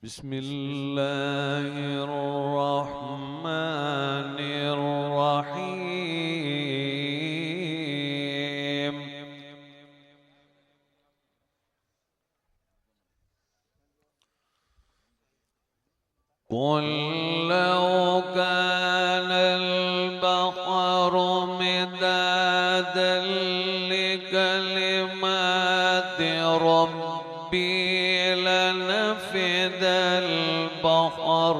बिस्मिल्लाहिर्रहमानिर्रहीम। क़ुल लौ कानल बहरु मिदादन लिकलिमाति रब्बी लनफ़िदल बहर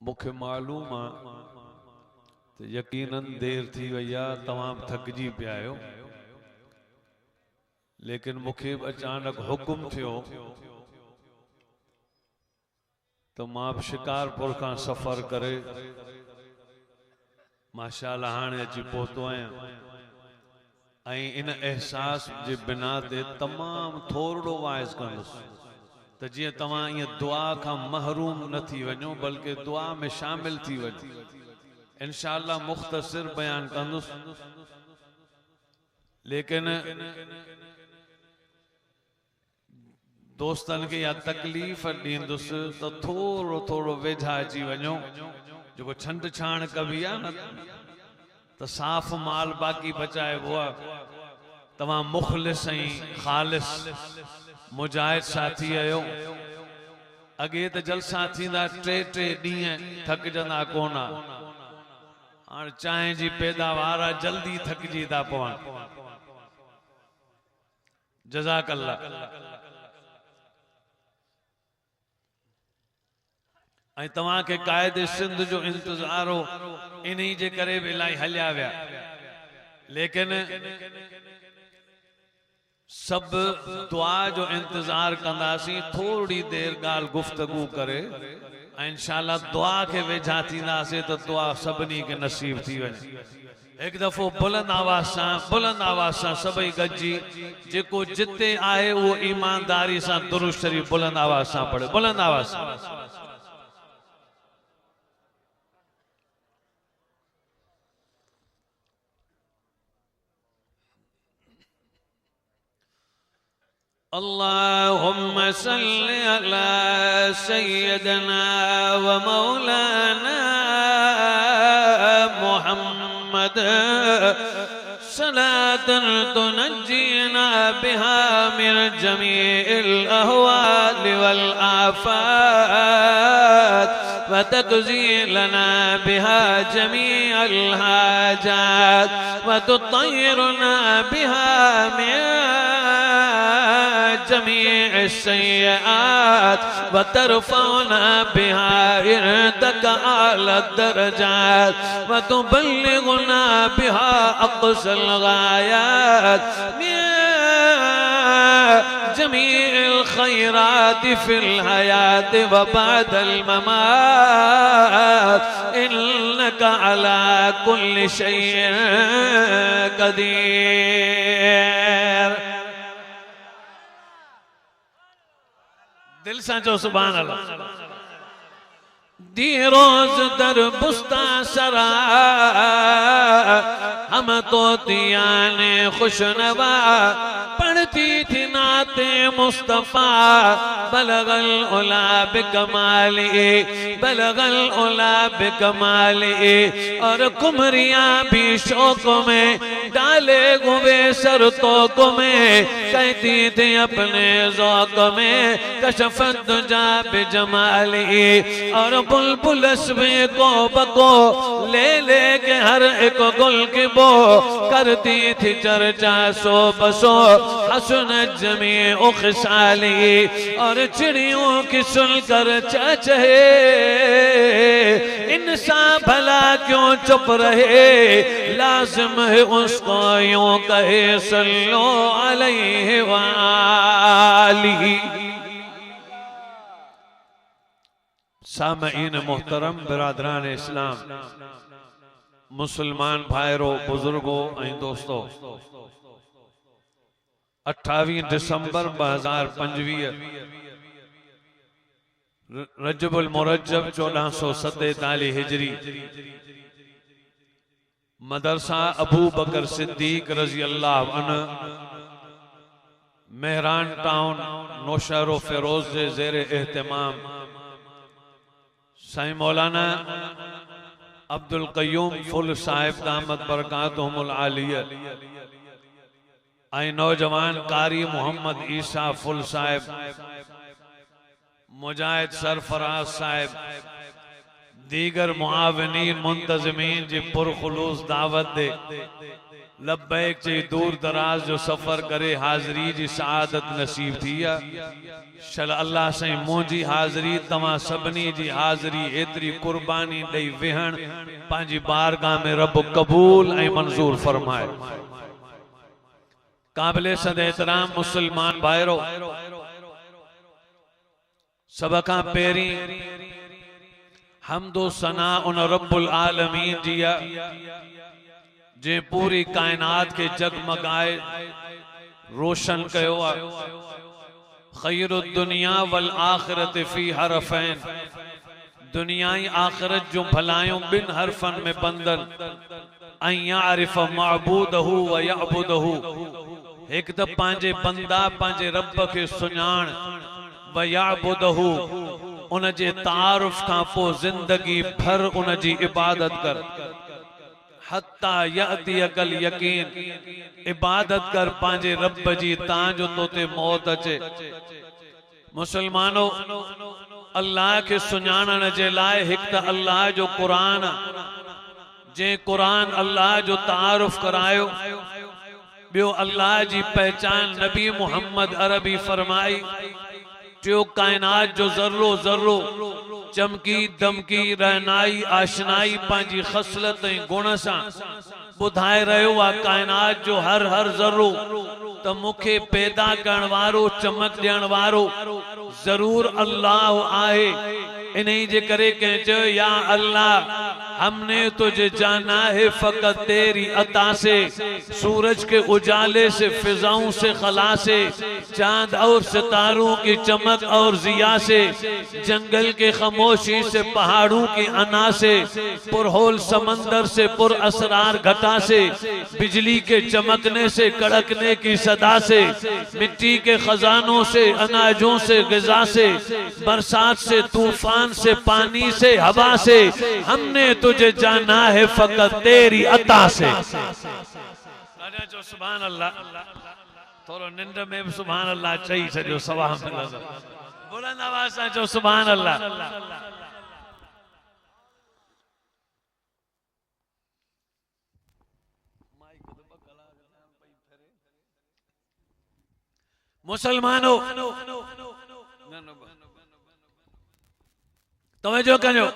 मुखे मालूम है तो यकीनन देर थी वही तमाम थकजी पिया आयो लेकिन मुखे अचानक हुक्म थियो तो मां शिकारपुर का सफर करे माशाअल्लाह हाने अची पहुतो आया इन एहसास जे बिना ते तमाम थोड़ो वाइज कंदुस तो जी तवा ये दुआ का महरूम न थी वनो बल्कि दुआ में शामिल थी वजो इंशाअल्लाह मुख्तसर बयान कंदुस लेकिन दोस्तन के या तकलीफ दींदुस तो थोड़ो थोड़ो वेझा अची वनो जो छंड छाण कभी आ न तो साफ माल बाकी बचाए वो तवा मुखलिस खालिस मुजाहिद साथी आयो अगे तो जलसा थींदा टे टे ॾींहं थकजंदा कोना हाणे चांहि जी पैदावार जल्दी थकजी था पवन जज़ाकल्लाह ऐं तव्हां के कायदे सिंध जो इंतजार हो इन्हीं जे करे भी इलाही हलिया विया लेकिन सब दुआ जो इंतजार कंदासीं थोड़ी देर गाल गुफ्तगू करे इंशाअल्लाह दुआ के वेझा थींदासीं तो दुआ सभिनी के नसीब थी वञे एक दफ़ो बुलंद आवाज़ सां सभई गॾिजी जेको जिते आहे वो ईमानदारी सां दुरूद शरीफ बुलंद आवाज़ सां पढ़े, बुलंद आवाज़ सां। अल्लाहुम्मा सल्ली अला सय्यदना व मौलाना मुहम्मद सलातन तुनज्जीना बिहा मिन जमीइल अहवाल वल आफात व तक़ज़ी लना बिहा जमीअल हाजात व तुत्तहिरुना बिहा मिन जमीअ सय्यात व तरफ़उना बिहा इन्दक आला दरजात व तुबल्लिगुना बिहा अक़सल गायात जमीअल खैरात फिल हयात व बअदल ममात इन्नक अला कुल्लि शैइन क़दीर। दिल सां चओ सुभान अल्लाह। दी रोज दर बुस्ता सरा हम तो दियाने खुशनवा पढ़ती थी नाते मुस्तफा बलगल उला बिकमाली बलगल उला बिकमाली और कुमरिया भी शौक में डाले गुवे सरतों में कहती थी अपने ज़ौक़ में कशफत दुजा बिजमाली और बुलबुल में को बको ले के हर एक गुल की बो करती थी चर्चा सो बसो हसन जमी उखसाली और चिड़ियों की सुनकर चहे इंसान भला क्यों चुप रहे लाजिम है उसको यूं कहे सल्लो अलैहि वालिही। सामईन मोहतरम बिरादरान इस्लाम मुसलमान भाइरो बुजुर्गो ऐं दोस्तो 28 दिसंबर 2025 रजबुल मुरज्जब 1447 हिजरी मदरसा अबू बकर सिद्दीक रजी अल्लाह अन्हु मेहरान टाउन नौशहरो फेरोज जे ज़ेरे एहतमाम साईं मौलाना अब्दुल क़य्यूम फुल साहिब दामत बरकातुहुमुल आलिया आई नौजवान कारी मोहम्मद ईसा फुल साहिब मुजाहिद सरफराज साहिब दीगर मुआविनीन मुंतज़मीन जी पुरखुलूस दावत दे लब्बैक जी दूर दराज जो सफर करे हाज़री जी सआदत नसीब थी शल अल्लाह से मुझी हाज़री तमा सबनी जी हाज़री एतरी कुर्बानी दई वेहण पांजी बारगाह में रब कबूल ऐं मंजूर फरमाए। काबिले सद एहतराम मुसलमान भाइरो सब खां पहिरीं हमदो सना उन रब्बुल आलमीन जी जे पूरी कायनात के जगमगाए रोशन कयो खैरुद दुनिया वल आखिरत फी हरफैन दुनियाई आखिरत जो भलायों बिन हरफन में बंदन अन यारिफ मअबूदहु व यअबुदहु एक त पांजे बंदा पांजे रब के सुञाण व यअबुदहु उन जे तारुफ का पो जिंदगी भर उन जी इबादत कर हत्ता यअती अकल यकीन इबादत कर पांजे रब जी तांजो तोते मौत अचे। मुसलमानों अल्लाह के सुञाणण जे लाए हिक त अल्लाह जो कुरान जे कुरान अल्लाह जो तारुफ करायो बियो अल्लाह जी पहचान नबी मुहम्मद अरबी फरमाई जो कायनात जो जर्रो जर्रो चमकी दमकी रहनाई आशनाई पांजी खसलत गुण सा बुधाए रहो आ कायनात जो हर हर जर्रो त मुखे पैदा करण वारो चमक देण वारो जरूर अल्लाह आहे। इन्हीं जे करे के जो या अल्लाह हमने तुझे जाना है फकत तेरी अता से, सूरज के उजाले से, फिजाओं से, खला से, चांद और सितारों की चमक और जिया से, जंगल के खामोशी से, पहाड़ों की अना से, पुरहोल समंदर से, पुर असरार घटा से, बिजली के चमकने से, कड़कने की सदा से, मिट्टी के खजानों से, अनाजों से, ग़िज़ा से, बरसात से, तूफान से, पानी से, हवा से, हमने तुझे जाना है फकत तेरी अता से। जो सुभान अल्लाह, थोरो निंड में भी सुभान अल्लाह चई सॼो सवा मिलंदो। बुलंद आवाज़ सां जो सुभान अल्लाह। मुसलमानों तवज्जो करो,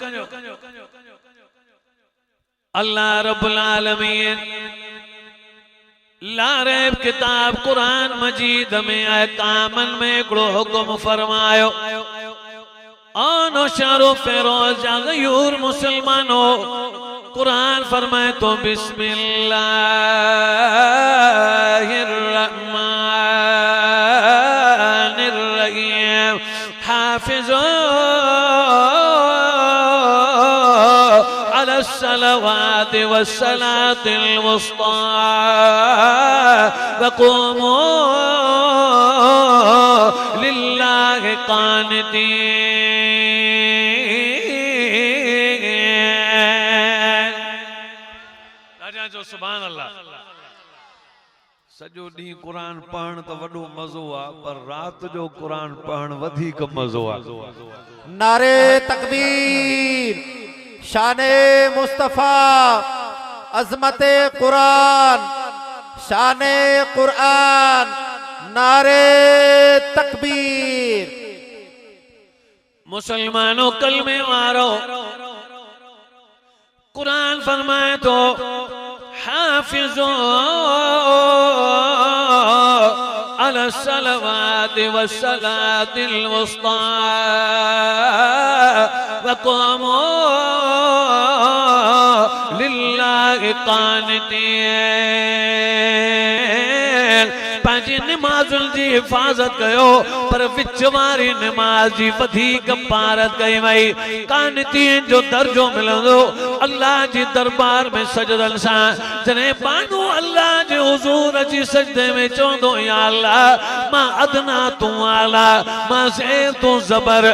अल्लाह रब्बुल आलमीन लारैब किताब कुरान मजीद में अहकामन में हिकिड़ो हुक्म फरमायो, आनो शरो फेरोज गयूर मुसलमानो, कुरान फरमाए तो बिस्मिल्लाहिर्रहमानिर्रहीम हाफिज़ो अलस्सलावात वस्सलातिल वुस्ता वक़ूमू लिल्लाहि क़ानितीन। राजा जो सुभान अल्लाह। सॼो ॾींहुं कुरान पढ़ण त वॾो मज़ो आहे, पर रात जो कुरान पढ़ण वधीक मज़ो आहे। नारे तकबीर, शाने मुस्तफा, अजमते कुरान, शाने कुरान, नारे तकबीर। मुसलमानों कलमे मारो, कुरान फरमाए तो हाफिज़ो अलस्सलावाति वस्सलातिल वुस्ता वक़ूमू लिल्लाहि क़ानितीन। पंहिंजी निमाज़ुनि जी हिफ़ाज़त कयो, पर विच वारी निमाज़ जी वधीक पारत कई वई। क़ानितीन जो दर्जो मिलंदो अल्लाह जी दरबार में सजदन सां। जॾहिं बानू अल्लाह जे हुज़ूर अची सजदे में चवंदो, या अल्लाह मां अदना तूं आला, मां ज़ेर तूं ज़बर,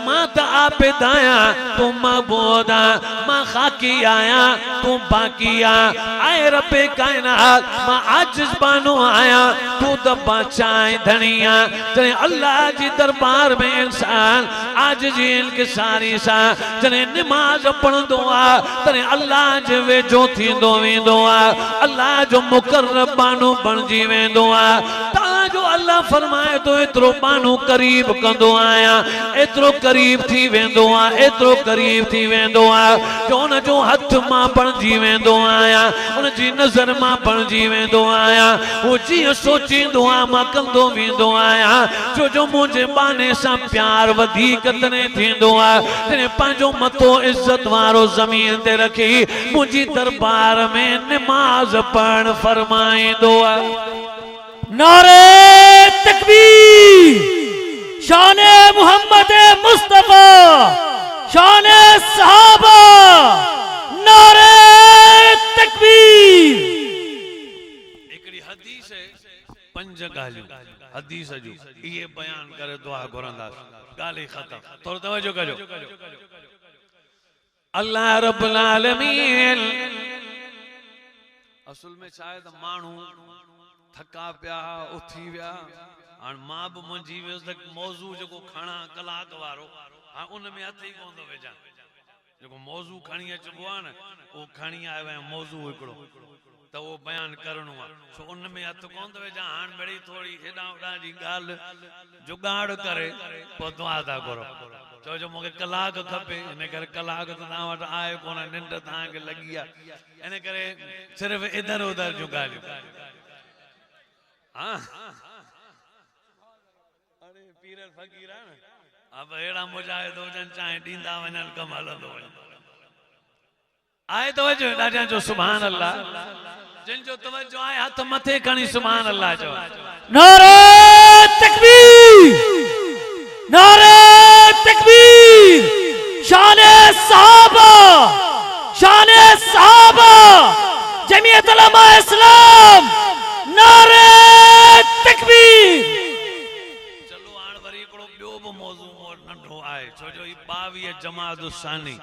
मां त आबिद आहियां तूं मअबूद आहिं, मां खाकी आहियां तूं बाकी आहिं, आए रब्बे कायनात मां आजिज़ बानो आहियां तूं त बादशाह धणी आहिं। जॾहिं अल्लाह जी दरबार में इंसान आजिज़ी इंकिसारी सां जॾहिं निमाज़ पढ़ंदो आहे, तॾहिं अल्लाह जे वेझो थींदो वेंदो आहे, अल्लाह जो मुक़र्रब बानो बणिजी वेंदो आहे। जो अल्लाह फरमाए तो एतिरो बानो करीब कंदो आहियां, एतिरो करीब थी वेंदो आहे, एतिरो करीब थी वेंदो आहे जो उन जो हथ मां बणिजी वेंदो आहियां, उन जी नज़र मां बणिजी वेंदो आहियां। वो जीअं सोचींदो आहे मां कंदो वेंदो आहियां, छो जो मुंहिंजे बाने सां प्यार वधीक तॾहिं थींदो आहे जॾहिं पंहिंजो मथो इज़त वारो ज़मीन ते रखी मुंहिंजी दरबार में निमाज़ पढ़ण फरमाईंदो आहे। नारे तकबीर, शाने मोहम्मद मुस्तफा, शाने सहाबा, नारे तकबीर। हिकिड़ी हदीस है, पंज ॻाल्हियूं हदीस जूं इहे बयान करे दुआ घुरंदासीं, ॻाल्हि ख़तम। थोरो तवजो कजो। अल्लाह रब्बुल आलमीन असल में शायद माण्हू थका पिया उथी विया, हाणे मां बि मुंहिंजी वियुसि त मौज़ू जेको खणा कलाक वारो, हाणे उन में हथ ई कोन थो विझां। जेको मौज़ू खणी अचिबो आहे न, उहो खणी आयो आहियां मौज़ू हिकिड़ो, त उहो बयान करणो आहे, छो उन में हथ कोन थो विझां। हाणे वरी थोरी हेॾां होॾां जी ॻाल्हि जुगाड़ करे पोइ दुआ था करो। चओ जो मूंखे कलाक खपे, इन करे कलाक त तव्हां वटि आहे कोन, निंड तव्हांखे लॻी आहे, इन करे सिर्फ़ु इधर उधर जूं ॻाल्हियूं। हाँ अरे पीर फ़कीर है ना, अब अहिड़ा मुजाहिद हुजनि चाहे ॾींदा वञनि कमु हलंदो वञे। आए तवज्जो ॾाढा जो सुभान अल्लाह जिन जो तवज्जो आए हथ मथे खणी सुभान अल्लाह जो नारे तकबीर नारे तकबीर शाने सहाबा जमीयत उलमा इस्लाम नारे तकबीर। चलो हाण वरी हिकिड़ो ॿियो बि मौज़ू मोर नंढो आहे छो जो ही 22 जमात सानी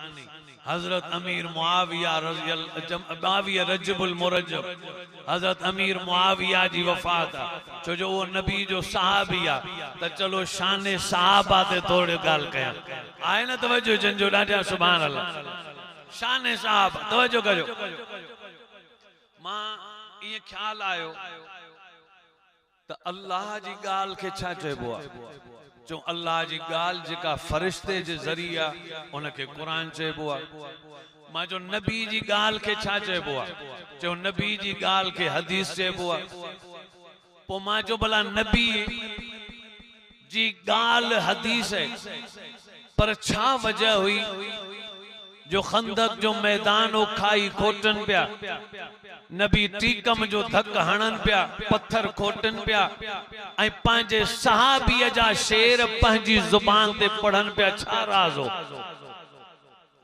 हजरत अमीर मुआविया रजबुल मुरज्जब हजरत अमीर मुआविया जी वफात आहे छो जो वो नबी जो सहाबी आहे त चलो शान सहाबा ते थोड़ी ॻाल्हि कयां आहे न तवज्जो जिन जो ॾाढा सुभान अल्लाह शान सहाबा तवज्जो कजो मां ये ख्याल आयो त अल्लाह जी ॻाल्हि खे छा चइबो आहे जो अल्लाह जी ॻाल्हि जेका फरिश्ते जे ज़रिया उनखे क़ुरान चइबो आहे मां जो नबी जी ॻाल्हि खे छा चइबो आहे जो नबी जी ॻाल्हि खे हदीस चइबो आहे पोइ मां जो भला नबी जी ॻाल्हि हदीस है पर छा वजह हुई जो खंदक जो मैदान ओ खाई खोटन पिया नबी टीकम जो धक हणन पिया पत्थर खोटन पिया ऐं पंहिंजे सहाबीअ जा शेर पंहिंजी ज़ुबान ते पढ़न पिया छा राज़ हो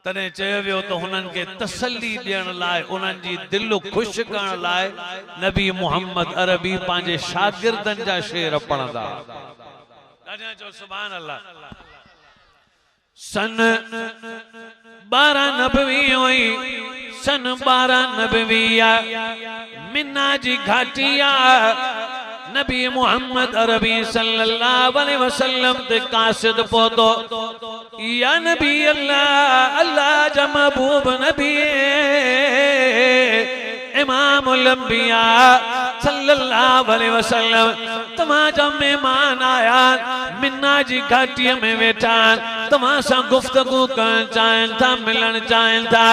तने चयो वियो त हुननि खे तसल्ली ॾियण लाइ उन्हनि जी दिल ख़ुशि करण लाइ नबी मोहम्मद अरबी पंहिंजे शागिर्दनि जा शेर पढ़ंदा ॾाढा चओ सुभान अल्लाह सन 12 नबवी हुई सन 12 नबविया मिन्ना जी घाटिया नबी मोहम्मद अरबी सल्लल्लाहु अलैहि वसल्लम ते कासिद पहुतो या नबी अल्लाह अल्लाह जा महबूब नबी इमामुल अंबिया सल्लल्लाहु अलैहि वसल्लम तमाजा मेहमान आया मिन्ना जी घाटी में वेठा तमाम सा गुफ्तगू करण चाहिन था मिलन चाहिन था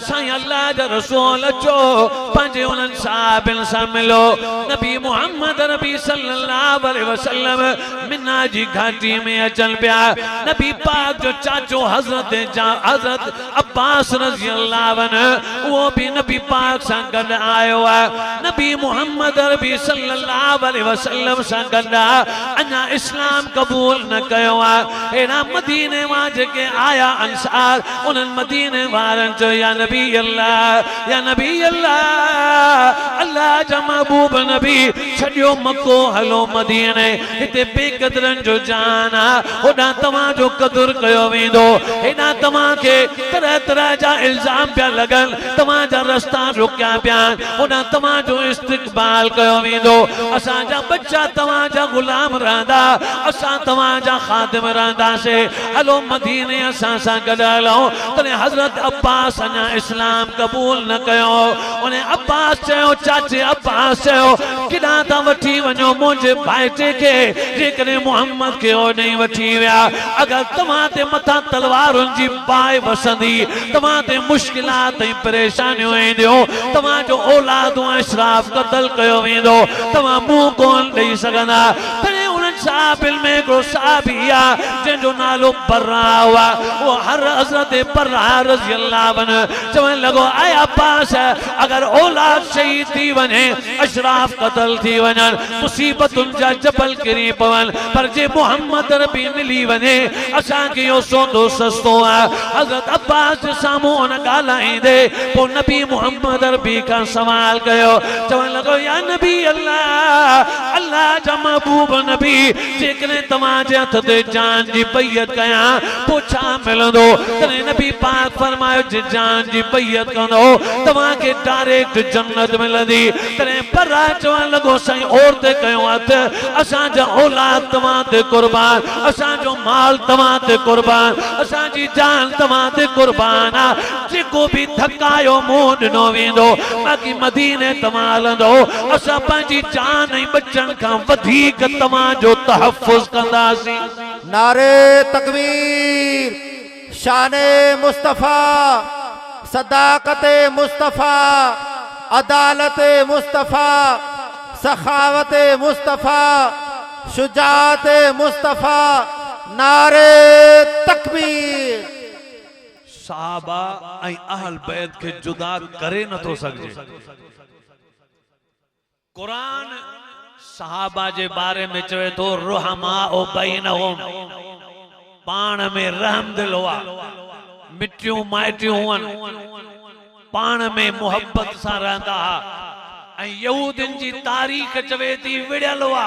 साईं अल्लाह जा रसूल अचो पंहिंजे उन्हनि साहिबनि सां मिलो नबी मोहम्मद नबी सल्लल्लाहु अलैहि वसल्लम मिन्ना जी घाटी में अचन पिया नबी पाक जो चाचो हजरत अब्बास रज़ी अल्लाह अन्हु वो भी नबी पाक सां गॾु आयो आहे नबी मोहम्मद नबी सल्लल्लाहु अलैहि वसल्लम सां गॾु अञा इस्लाम क़बूल न कयो आहे एड़ा मदीने मां जेके आया अंसार उन्हनि मदीने वारनि चयो या नबी अल्लाह अल्लाह जा महबूब नबी छॾियो मको हलो मदीने हिते बेक़दरनि जो जान आहे होॾां तव्हां जो क़दुरु कयो वेंदो हेॾां तव्हां खे तरह तरह जा इल्ज़ाम पिया लॻनि तव्हां जा रस्ता रोकिया पिया होॾां तव्हां जो इस्तक़बाल कयो वेंदो असांजा बच्चा तव्हां जा ग़ुलाम रहंदा असां तव्हां जा ख़ादिम रहंदासीं हलो मदीने असां सां गॾु हलो तॾहिं हज़रत अब्बास अञा इस्लाम क़बूल न कयो उन अब्बास चयो चाचे अब्बास चयो किॾां था वठी वञो मुंहिंजे भाइटे खे जेकॾहिं मोहम्मद खे होॾे वठी विया अगरि तव्हां ते मथां तलवारुनि जी बाहि वसंदी तव्हां ते मुश्किलात ऐं परेशानियूं ईंदियूं तव्हां जो औलादूं अशराफ क़त्ल कयो वेंदो तव्हां मुंहुं कोन ॾेई सघंदा तॾहिं उन्हनि साहिबिन में हिकिड़ो साहिबी आहे जंहिंजो नालो बर्रा हुआ वो हर हज़रत बर्रा रज़ी अल्लाह अन्हु चवण लॻो आए अब्बास अगर औलाद शहीद थी वञे अशराफ क़त्ल थी वञनि मुसीबतुनि जा जबल किरी पवन पर जे मोहम्मद नबी मिली वञे असांखे इहो सौदो सस्तो आहे हज़रत अब्बास जे साम्हूं उन ॻाल्हाईंदे पोइ नबी मोहम्मद नबी खां सवाल कयो चवण लॻो या नबी अल्लाह जा महबूब नबी जेकॾहिं तव्हांजे हथ ते जान जी बैयत कयां पोइ छा मिलंदो तॾहिं नबी पाक फरमायो जे जान जी बैयत कंदो तव्हांखे डायरेक्ट जन्नत मिलंदी तॾहिं बर्रा चवण लॻो साईं और ते कयो हथ असांजा औलाद तव्हां ते कुर्बान असांजो माल तव्हां ते कुर्बान असांजी जान तव्हां ते कुर्बान आहे जेको बि थकायो मुंहुं ॾिनो वेंदो बाक़ी मदीने तव्हां हलंदो असां पंहिंजी जान ऐं बचनि खां वधीक तव्हांजो तहफ़ुज़ कंदासीं नारे तकबीर शाने मुस्तफा सदाकत मुस्तफा अदालत मुस्तफा सखावत मुस्तफा शुजात मुस्तफा नारे तकबीर सहाबा ऐं अहल बैत के जुदा करे न तो सके। कुरान सहाबा जे बारे में चवे तो रुहमा ओ बैनहुम, पाण में रहम दिल हुआ, मिट्टियों माइटियों हुअन, पाण में मोहब्बत सां रहंदा हा। ऐं यहूदिन जी तारीख़ चवे थी विड़ियल हुआ,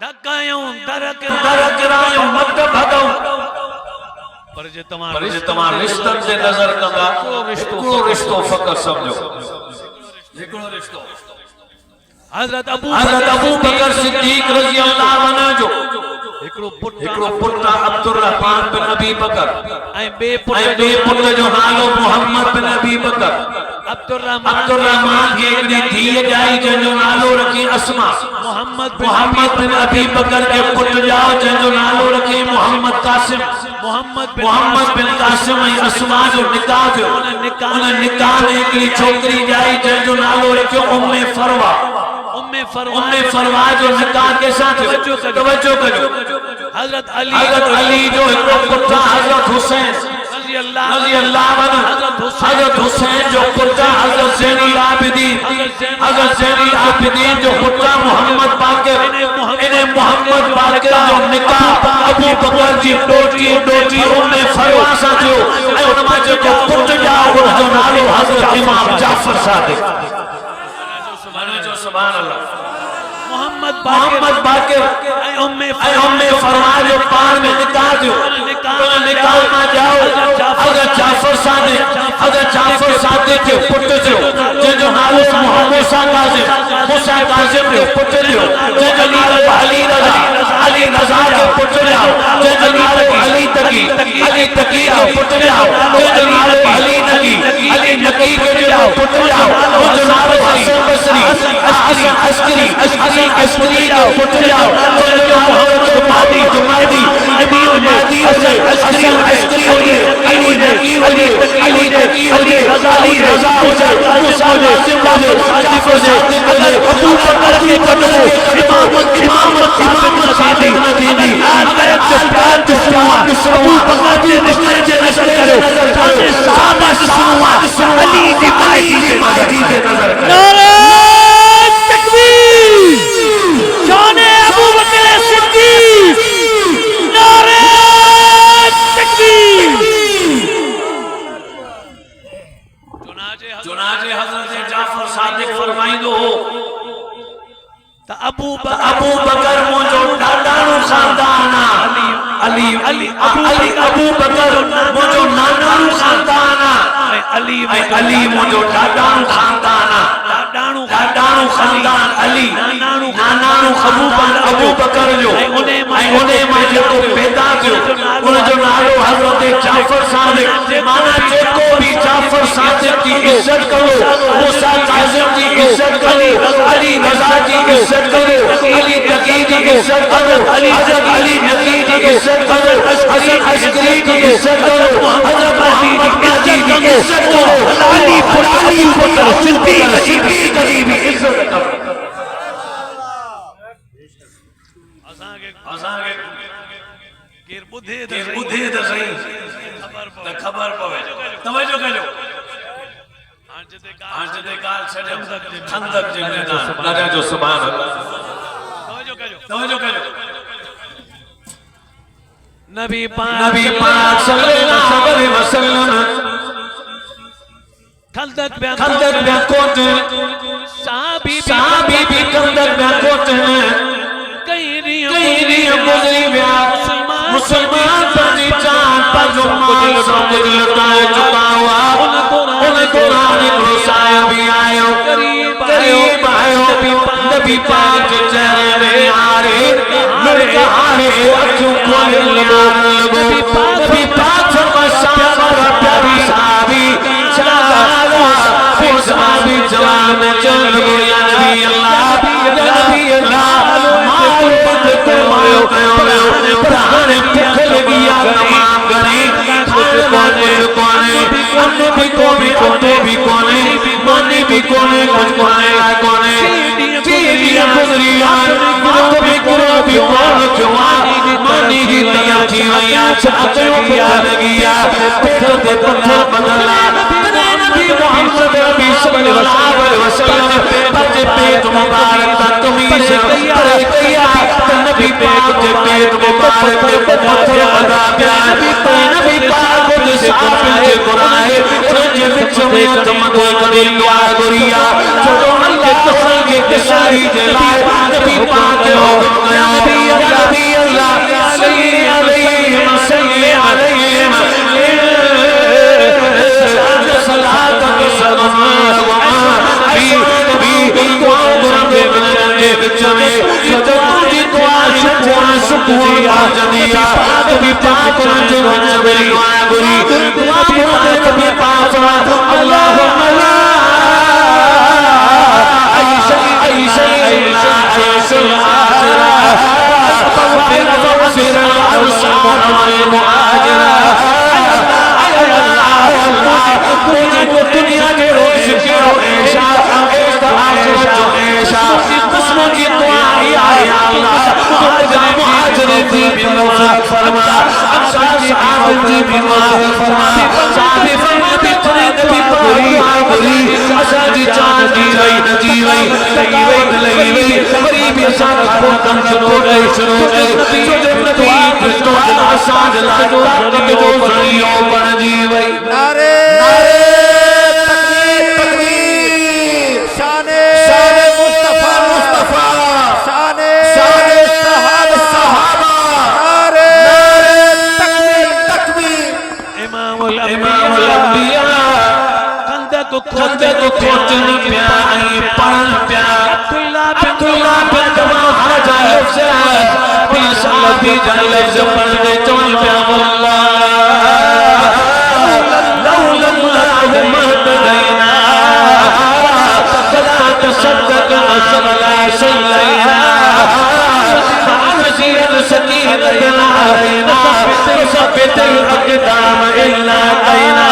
धकायूं दरकिरायूं मत भगऊं, पर जे तव्हां रिश्तन ते नज़र कंदा को रिश्तो फ़क़त समझो हिकिड़ो रिश्तो हज़रत अबू बकर सिद्दीक़ रज़ी अल्लाह अन्हु जो हिकिड़ो पुट अब्दुर्रहमान बिन अबी बकर ऐं ॿिए पुट जो नालो मोहम्मद बिन अबी बकर। अब्दुर्रहमान खे हिकिड़ी धीअ ॼाई जंहिंजो नालो रखी अस्मा। मोहम्मद बिन अबी बकर खे पुट ॼाओ जंहिंजो नालो रखी मोहम्मद कासिम। मोहम्मद बिन कासिम ऐं अस्मा जो निकाह थियो। उन निकाह में हिकिड़ी छोकिरी ॼाई जंहिंजो नालो रखियो उम्मे फरवा। उम्मे फरवा जो निकाह कैसा थियो? तवज्जो कजो। हजरत अली जो हिकिड़ो पुट हजरत हुसैन रज़ी अल्लाह अन्हु, हजरत हुसैन जो पुट हजरत ज़ैनुल आबिदीन जो पुट मोहम्मद बाक़िर। इन्हें मोहम्मद बाक़िर जो निकाह अबू बकर जी डोटी उम्मे फरवा सां थियो ऐं उन मां जेको पुट ॼाओ उन जो नालो हजरत इमाम जाफर सादिक़। सुभान अल्लाह। मोहम्मद बाक़िर ऐं उम्मे फरवा जो पाण में निकाह थियो। निकाह में जाओ हजरत जाफर सादिक़ जो पुट थियो जंहिंजो नालो मूसा काज़िम जो पुट थियो जंहिंजो नालो अली रज़ा जो पुट थियो जंहिंजो नालो अली तकी जो पुट थियो जंहिंजो नालो अली नकी जो पुट थियो जंहिंजो नालो हसन बसरी अस्करी जो पुट थियो जंहिंजो मोहम्मद जुमैदी अली रज़ा मूसा अबू बकर के इमाम सादिक़ नबी अबू बकर के रिश्ते जे नज़र करो ताकि सहाबा सुनो अली दी माइटी के नज़र करो। नारे तकबीर, जाने अबू बकर सिद्दीक़, नारे तकबीर। चुनाचे हजरत जाफर सादिक़ फरमाइंदो हो त अबू बकर मुंहिंजो ॾाॾाणो ख़ानदान आहे। अबू बकर मुंहिंजो नानाणो ख़ानदान आहे। अली मुंहिंजो ॾाॾाणो ख़ानदान आहे। ॾाॾाणो ख़ानदान अली, नानाणो अबू बकर जो ऐं उन मां जेको पैदा थियो उनजो नालो हज़रत जाफर सादिक़। माना जेको भी जाफर सादिक़ की इज्जत करो, मूसा काज़िम की इज्जत करो, अली रज़ा की इज्जत करो, अली तकी की इज्जत करो, हज़रत अली नकी की इज्जत करो, हज़रत अस्करी की इज्जत करो, हज़रत मोहम्मद बाक़ी की इज्जत करो, अली पुत्र सिद्दीक़ की भी इज्जत करो। असांखे केर ॿुधे त सही खबर पवे। तवज्जो कजो। हाणे जिते ॻाल्हि छॾियमि खंदक जे मैदान लॻा जो सुभान अल्लाह। तवज्जो कजो। नबी पाक सल्लल्लाहु अलैहि वसल्लम खंदक में कोट साहबी भी खंदक में कोट कई गुजरी गया मुसलमान पर जान पर जो माल समझ लुटाए चुका हुआ उन कुरान को साया भी आयो करीब आयो नबी पाक के चेहरे में हारे लड़का हारे अखियों खोले लगो नबी पाक फरमाया प्यारी साहबी साहबी जवान में चल गो या नबी अल्लाह माल बंद करवायो प्राण भूख लगी आ तमाम गनी कोने अन्य भी कोने मानी भी कोने कुछ कोने चीड़िया गुजरिया मात भी कौन क्यों मानी की तैयार थी वैया छातियों पे लगिया पेट बदले पत्थर बदला नबी मोहम्मद नबी सल्लल्लाहु अलैहि वसल्लम पज पेट मुबारक ता कमीज पर किया नबी पाक के पेट मुबारक पे पत्थर बदला नबी पाक को सामने गुनाह जे विच में तमको करिया गुरिया छोड़ो अल्लाह कसम के किसारी जे लाए नबी पाक हो गया नबी अल्लाह सल्ली अलैहि सलात के सलाम भी दुआ के विच में जी दुआ सुकून जनिया नबी पाक रंज मेरी गुरी दुआ नबी पाक अल्लाहुम्मा दुनिया के रोज के ऐसा की दुआ फरमा नारे तकबीर शाने मुस्तफा शाने सहाबा नारे तकबीर इमामुल अंबिया कंधे को खोजनी प्याई पढ़ प्यार अब्दुल्लाह बिन जवाहर लफ्ज़ भी सल्लल्लाहु अलैहि वसल्लम चोन प्या अल्लाह लौला महतदैना सदा तसद्दक सल्ला सल्लैना मानसियत सकीनत लैना सबत अक़दाम इल्ला कैना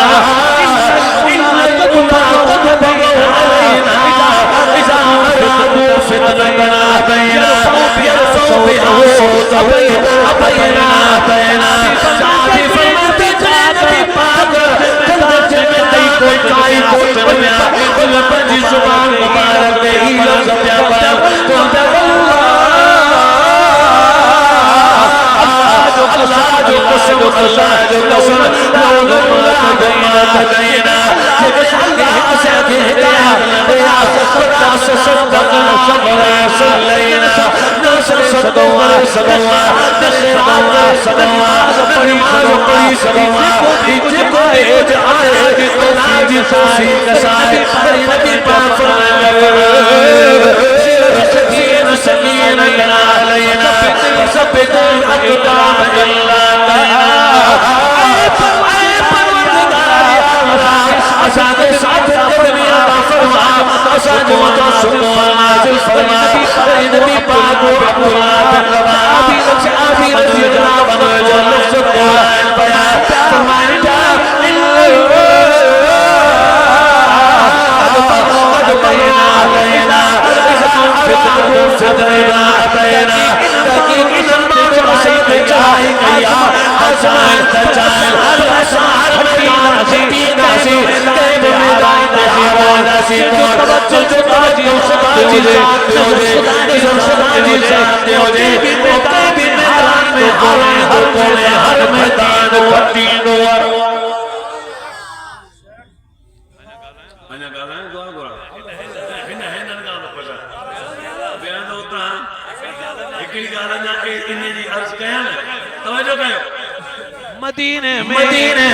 मदीने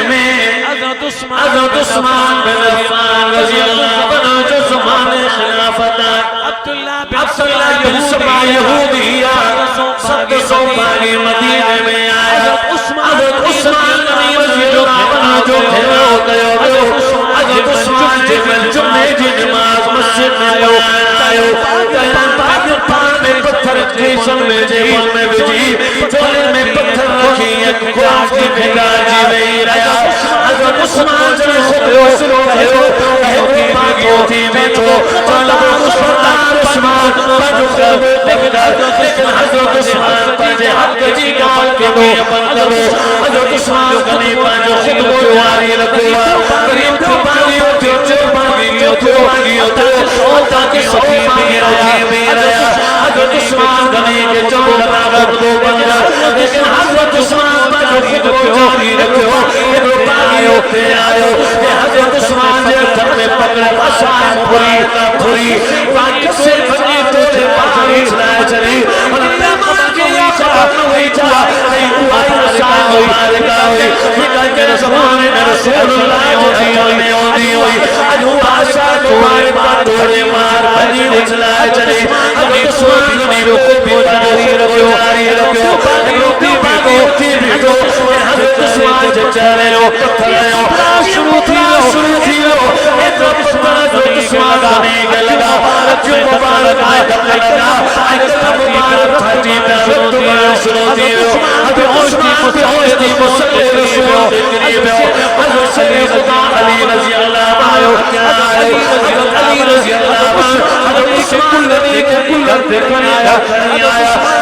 में हज़रत उस्मान बिन अफ़्फ़ान रज़ी अल्लाहु अन्हु ज़माने खिलाफत अब्दुल्लाह बिन सबा यहूदिया 700 बागी मदीने में आया हज़रत उस्मान रज़ी अल्लाहु अन्हु जो घेराव कयो वियो हज़रत उस्मान जे जुमे जी नमाज़ मस्जिद में आयो पाकिस्तान में पत्थर स्टेशन में जेल में विझी झोले में पत्थर रखी एक ख्वाब की भिगा जी वही रहा हज़रत उस्मान जो शुरू कयो कि मांगो थी बैठो चलो उस्मान लेकिन हज़रत उस्मान पंहिंजे हक़ जी ॻाल्हि करो हज़रत उस्मान कने पंहिंजो ख़ुदबो जारी रखो गरीब को मांगियो जो मांगियो तो ताकि सौ मांगियो मेरा हजरत उस्मान गनी के चौक लगा दो बंदा लेकिन हजरत उस्मान जारी रखो आयो हजरत उस्मान ने घर में पकड़ा आसान पूरी बाकी से बनी तोड़े पानी चली अल्लाह के हुई जा नहीं हुआ आसान हुई के ज़माने में रसूलुल्लाह होती अजू आसान तुम्हारे बात तोड़े मार बनी चला चली हजरत उस्मान ने रोको जारी रखो हजरत उस्मान चले लो शुरू थी लगा जो मुबारक लगा मुबारक फटी में शुरू थी अभी होती मुसल्ले रसूल करीब अली रज़ी अल्लाह आयो अली रज़ी अल्लाह हजरत उस्मान गनी के करते आया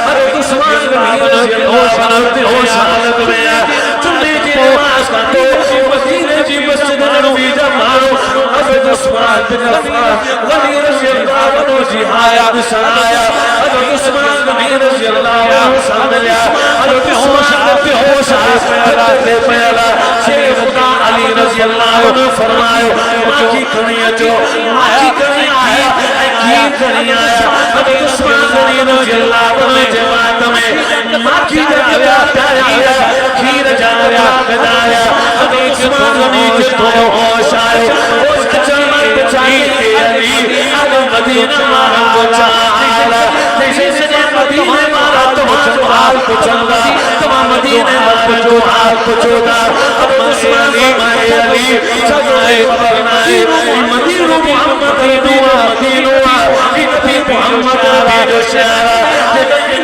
हजरत उस्मान गनी रज़ी अल्लाह होश हालत में चुन्नी जी नमाज का तो मदीने जी मस्जिद नबवी जब मारो हजरत उस्मान बिन अफ़्फ़ान गनी रज़ी अल्लाह अन्हु जी आया हजरत उस्मान गनी रज़ी अल्लाह अन्हु सामने हजरत होश पहला शेख अली रज़ी अल्लाह अन्हु फरमायो माखी खणी अचो माखी खणी आया खीर खणी आया हजरत उस्मान गनी रज़ी अल्लाह अन्हु जे बात में माखी जा प्यारा खीर जा गदाया हजरत उस्मान गनी के तो होश आयो होश चमन बचाई अली अल मदीना मारा बचाला जैसे से मदीने मारा तो हाल को चंगा तुम मदीने मारा जो हाल को जोदा अब उस्मान अली सजाए बनाए मदीना मोहम्मद दुआ नबी मोहम्मद आबी शारा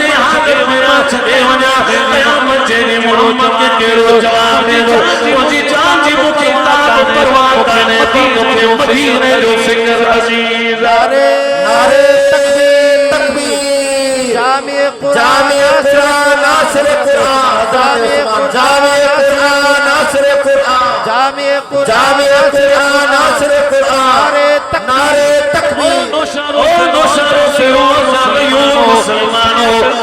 ने हाजिर में चले वना कयामत जे मोहम्मद के केड़ो जवाब दे दो मुझी जान जी मुके ताब परवाह करने दी मुके मदीने जो फिक्र अजीज नारे तकबीर जामे असरा नासिर कुरान जामे असरा नासिर कुरान नारे तकबीर नौशरों से मुसलमानों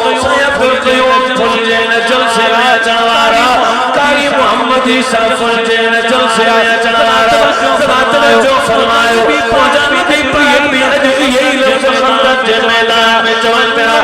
फुलजैन जल से आया चढ़वारा कारी मोहम्मद ईसा फुलजैन जल से आया चढ़वारा बात ने जो फरमायो पहुंचा भी थी यही लोग संगत के मैदान में जवान मेरा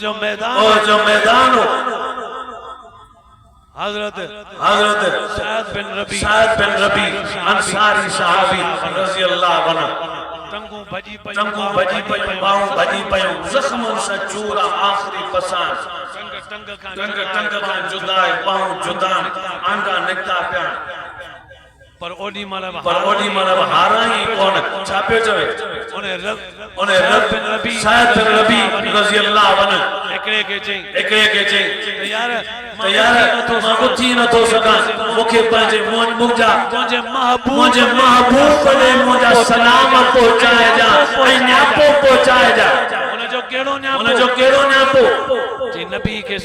जो मैदान हो हजरत शायद बिन रबी अंसारी सहाबी रज़ी अल्लाह अन्हु टंगू भजी पयो बाहूं भजी पयो ज़ख्मन सा चूरा आखिरी पसान टंग खां जुदा बाहूं जुदा आंगा निकता पिया पर ओडी मतलब हारा ही कौन छापे चवे उन्हें रब बिन रबी रज़ी अल्लाह अन्हु एकड़े के चई यार मां उथी न थो सका मुखे पंहिंजे मुंहिंजा मुंहिंजे महबूब ने मुंहिंजा सलाम पहुचाए जा ऐं न्यापो पहुचाए जा उनजो केड़ो न्यापो जी नबी के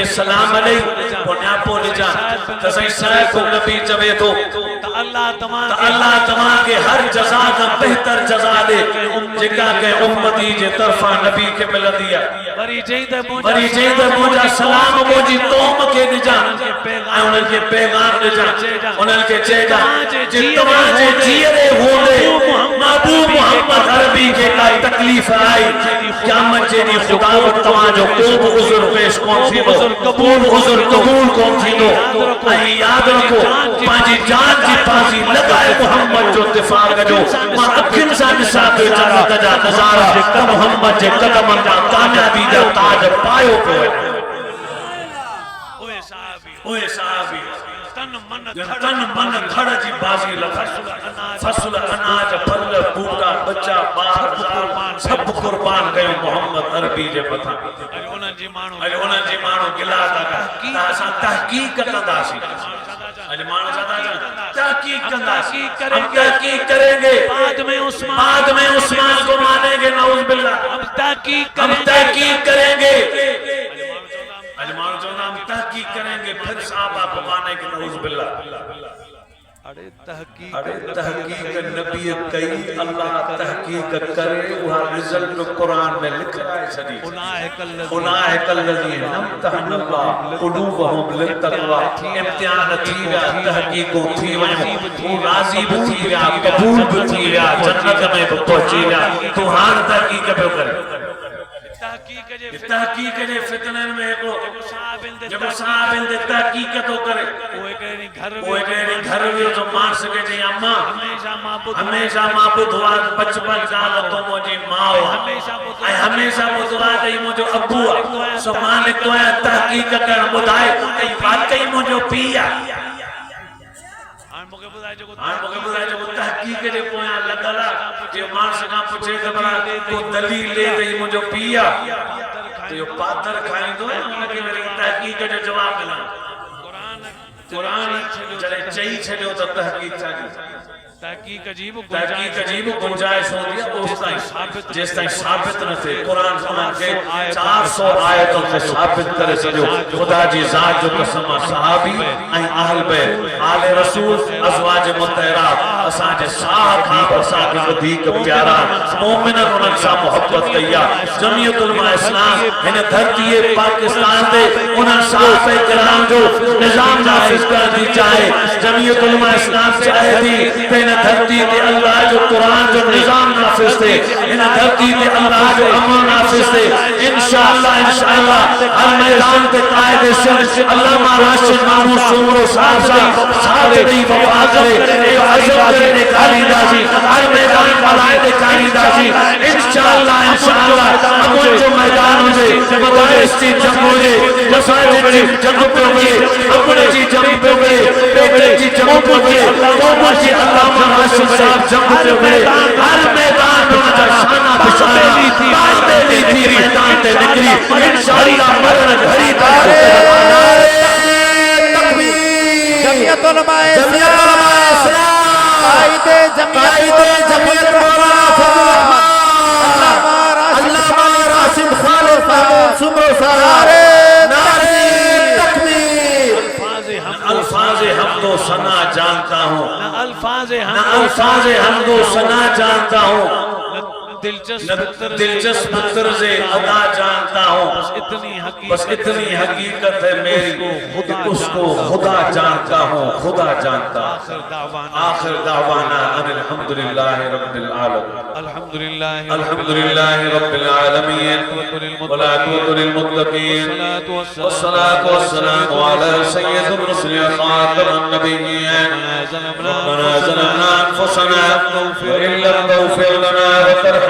सलाम ॾेई पोइ न्यापो ॾिजा त सही साहिब नबी चवे थो अल्लाह तव्हां के हर जज़ा खां बहितर जज़ा ॾे जेका के उम्मती जे तरफ़ां नबी खे मिलंदी आहे वरी चई त मुंहिंजा सलाम मुंहिंजी क़ौम खे ॾिजा ऐं उन्हनि खे पैगाम ॾिजा उन्हनि खे चइजा जे तव्हांजे जीअरे हूंदे महबूब मोहम्मद अरबी खे काई तकलीफ़ आई क़यामत जे ॾींहुं ख़ुदा तव्हांजो को बि उज़र पेश कौन थी दो तू उज़र कबूल कौन थी दो ऐं याद रखो पांजी जान जी फांसी लगाए मोहम्मद जो दिफा कजो मां अखिन सां ॾिसां थो जन्नत जा नज़ारा त मोहम्मद जे कदमनि मां कामयाबी जा ताज पायो पियो ओए साहबी तन मन धड़ जी बाजी लगा फसल अनाज फल बूटा बच्चा बार सब कुर्बान कयो मोहम्मद अरबी जे मथा अॼु उन्हनि जी माण्हू गिला था कनि असां तहकीक कंदासीं अॼु माण्हू छा था चवनि तहकीक कंदासीं हम तहकीक करेंगे बाद में उस्मान को मानेंगे नऊज़ बिल्लाह हम तहकीक करेंगे आज मानो चौना हम तहकीक करेंगे फिर साहबा को मानेंगे नऊज़ बिल्लाह अरे तहकीक नबी कई अल्लाह तहकीक करे वह रिजल्ट कुरान में लिख रहा है सदी उनाहिकल्लज़ीन नम्तहन अल्लाह क़ुलूबहुम लित्तक़वा इम्तिहान थी विया तहकीको थी वयो तू राज़ी भी थी विया कबूल भी थी विया जन्नत में भी पहुंची विया तू हार तहकीक पियो करे तहकीक जे फितनन में एको जब साहब दे तहकीक तो करे ओए कहीं घर में जो मार सके जे अम्मा हमेशा माबूद हुआ बचपन साल तो मुझे मां हमेशा बुधवा दई मुझो अब्बू सो मालिक तो तहकीक कर बुधाए कई वाकई मुझो पिया मुके बुधाए जो तहकीक जे पोया लगला जे मानस का पूछे त बड़ा तो दलील ले दई मुझो पिया तो यो पातर खाइंदो है उनके मेरी तहकीक जो जवाब मिला कुरान जड़े चई छड़ियो तो तहकीक छाजी तहकीक अजीब गुंजाइश होती है जिस ताईं साबित न थे कुरान के 400 आयतों से साबित करे सजो खुदा जी जात जो कसम सहाबी ऐं अहल बैत आले रसूल अज़वाज मुतहरात असा जे साथ ही असा के वधीक प्यारा मोमिनन उनन सा मोहब्बत कया जमीयत उलमा इस्लाम इन धरती पाकिस्तान दे उनन साहब किराम जो निजाम नाफिज कर दी चाहे जमीयत उलमा इस्लाम चाहे थी धरती पे अल्लाह जो कुरान जो निजाम नाफिज थे इन धरती पे अल्लाह जो अमन नाफिज थे इंशाअल्लाह हर मैदान पे कायदे से अल्लामा राशिद महमूद सुमरो साहब साथ नहीं वफा करे ए अजब करे निकाली दासी हर मैदान कायदे काली दासी इंशाअल्लाह अमन जो मैदान हो जे मदरस की जंग हो जे जसाए बड़ी जंग पे हो अपने जी जंग पे हो बेटे जी जंग पे हो तो जी अल्लाह राशिद साहब जंग पे हुए हर मैदान में उनका शाना बिशाना बातें थी मैदान से निकली इंशाअल्लाह मरण घड़ी जमीयत उलमा इस्लाम कायदे जमीयत मौलाना फजल अल्लामा राशिद खालिद महमूद सुमरो साहब अल्फाज़े हमदो सना जानता हूँ अल्फाज़े हमदो सना जानता हूँ दिलचस्प तर्ज़े अदा जानता हूँ बस इतनी हकीकत है मेरी कि उसको खुदा जानता हूँ खुदा जानता आखिर दावाना अल्हम्दुलिल्लाहि रब्बिल आलमीन अल्हम्दुलिल्लाहि रब्बिल आलमीन वलाकुतु लिल मुत्तकीन वस्सलातु वस्सलामु अला सय्यिदिर रुसुल खातमिन नबिय्यीन रब्बना ज़लमना अनफुसना व इन लम तग़फिर लना व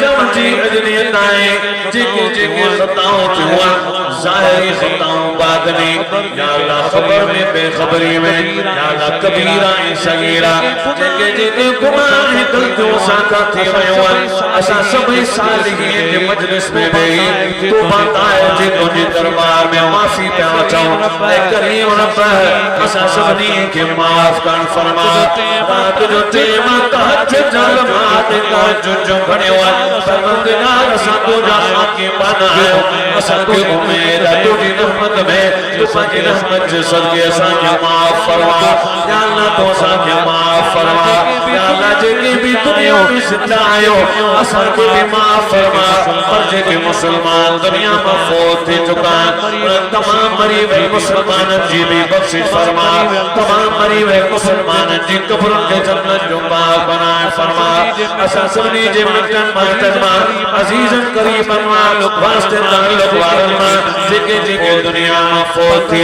जब जी अजनी ताए जिके खताओं हुआ ज़ाहिरी खताओं बाद में या अल्लाह खबर में बेखबरी में या अल्लाह कबीरा सगीरा जिके गुनाह गलतियों सां थी वयो असा सभी सालिहीन के मजलिस में वेही तू बताए जे तुझे दरबार में माफी पे चाहूं ऐ करीम रब असा सभी के माफ कर फरमा रात जो टेम तहत जल मात जो घणियो परवरदिगार असा तुझा हाकिम बनायो असा की उम्मीद तुझी रहमत में बचे तू पंहिंजी रहमत जे सदके असांखे माफ़ फरमा या अल्लाह तो असांखे माफ़ फरमा या अल्लाह जेके भी दुनिया में जिंदा आयो असांखे भी माफ़ फरमा पर जेके मुसलमान दुनिया में फौत थी चुका तमाम मरी हुए मुसलमानन जी भी बख्शिश फरमा तमाम मरी हुए मुसलमानन जी कब्रन के जन्नत जो बाग बनाए फरमा असां सभिनी जे मिटन माइटन मां अजीजन करीबन मां वास्ते ताल्लुक वारन मां जेके जेके दुनिया में फौत थी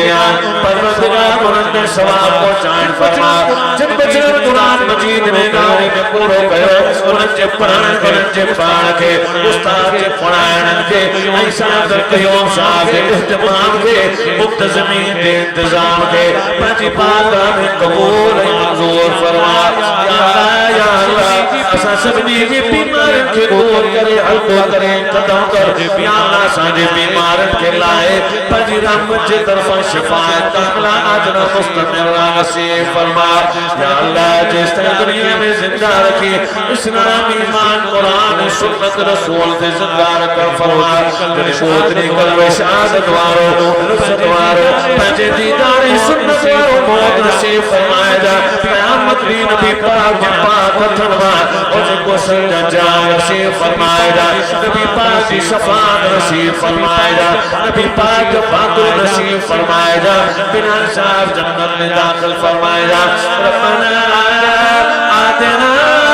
परवरदिगार उन्हनि ते सवाब पहुंचाइण फरमा जिन बचन कुरान मजीद में गाड़ी में पूरो कयो उन्हनि जे पढ़ण उन्हनि जे पाण खे उस्ताद जे पढ़ाइण खे ऐं साहब कयूम साहब के इत्माम के मुक्तज़मी के इंतजाम के पंहिंजी बारगाह में कबूल ऐं मंजूर फरमा या अल्लाह असां सभिनी जी बीमारियुनि खे दूर करे हल्को करे ख़त्म कर या अल्लाह असांजे बीमारनि खे लाए पंहिंजी रहमत जे तरफ़ां शिफ़ायत कामिला आजरा मुस्तमिर नसीब फरमा या अल्लाह जिस तरह दुनिया में जिंदा रखी इस्लाम ईमान कुरान सुन्नत रसूल से जिंदा रख फरमा तेरे पोतरी कलमे शहादत वारो नुसरत वारो पंहिंजे दीदार सुन्नत वारो मौत नसीब फरमाए जा क़यामत दी नबी पाक जे पाक हथन मां उनको सजदा जा नसीब फरमाए जा नबी पाक की शफाअत नसीब फरमाए जा नबी पाक का बाकुल नसीब फरमाए जा बिना साहब जन्नत में दाखिल फरमाए जा रब्बना आतिना